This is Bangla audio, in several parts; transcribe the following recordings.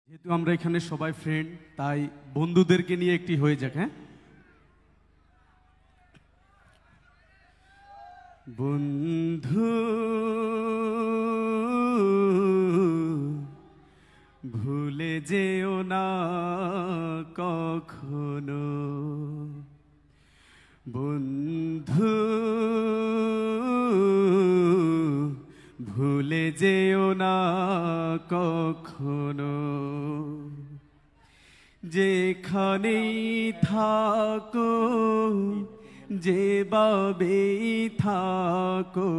যেহেতু আমরা এখানে সবাই ফ্রেন্ড, তাই বন্ধুদেরকে নিয়ে একটি হয়ে যাক। হ্যাঁ, বন্ধু ভুলে যেও না কখনো, বন্ধু ভুলে যেও না কখনো, যেখানেই থাকো যেভাবেই থাকো,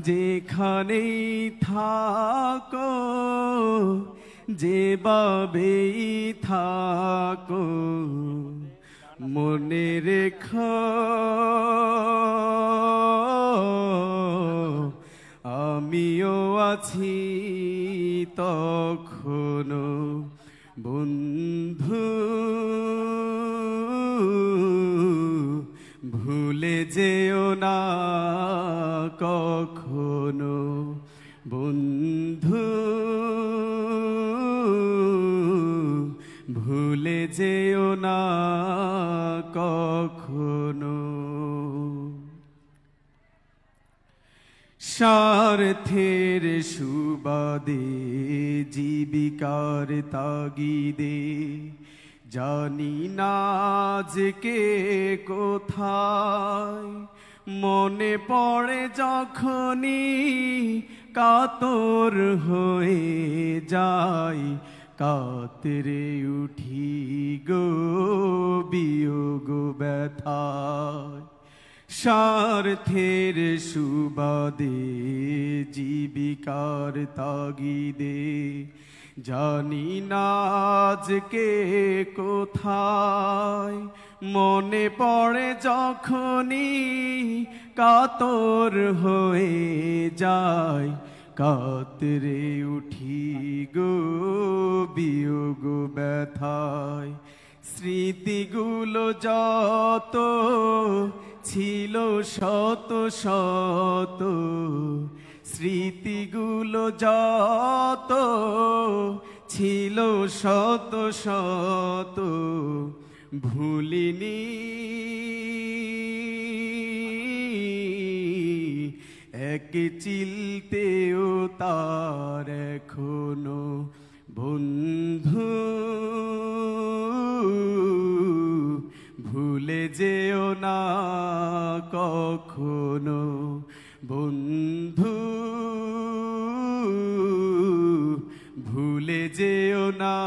যেখানেই থাকো যেভাবেই থাকো, মনে রেখো আমিও আছি তখনো। বন্ধু ভুলে যেও না কখনো, বন্ধু ভুলে যেও না কখনো। স্বার্থের সুবাদে জীবিকার তাগিদে জানি না আজকে কোথায়, মনে পড়ে যখনই কাতর হয়ে যায়, কাতরে উঠি গো বিয়োগ ব্যথায়। স্বার্থের সুবাদে জীবিকার তাগিদে জানি না আজকে কোথায়, মনে পড়ে যখনই কাতর হয়ে যায়, কাতরে উঠি গো বিয়োগ ব্যথায়। স্মৃতিগুলো যত ছিল শত শত, স্মৃতিগুলো যত ছিল শত শত, ভুলিনি এক চিলতেও তার এখনো। বন্ধু ভুলে যেও না কখনো, বন্ধু ভুলে যেও না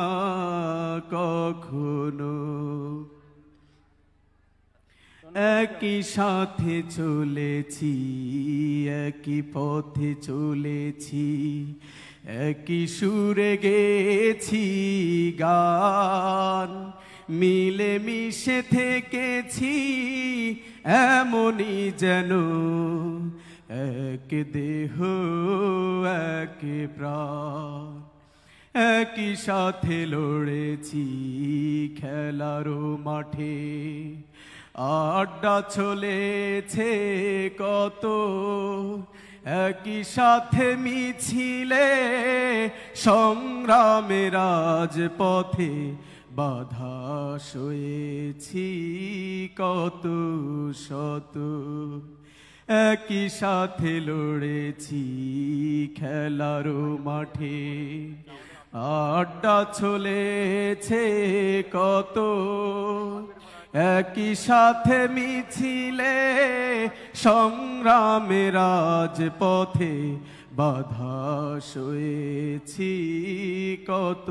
কখনো। একই সাথে চলেছি, একই পথে চলেছি, একই সুরে গেছি গান, মিলে মিশে থেকেছি এমনই যেন এক দেহ এক প্রাণ। একই সাথে লড়েছি খেলারও মাঠে, আড্ডা চলেছে কত, একই সাথে মিছিলে সংগ্রামের রাজপথে বাধা সয়েছি কত শত। একই সাথে লড়েছি খেলারও মাঠে, আড্ডা চলেছে কত, একই সাথে মিছিলে সংগ্রামের রাজপথে বাধা সয়েছি কত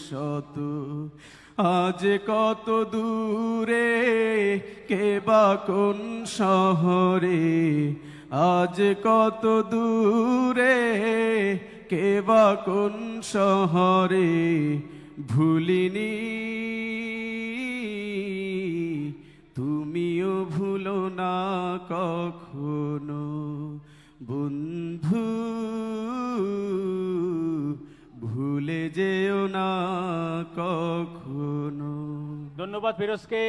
শত। আজ কত দূরে কে বা কোন শহরে, আজ কত দূরে কে বা কোন শহরে, ভুলিনি তুমিও ভুলো না কখনো, বন্ধু ভুলে যেও না কখনো। ধন্যবাদ ফিরোজকে।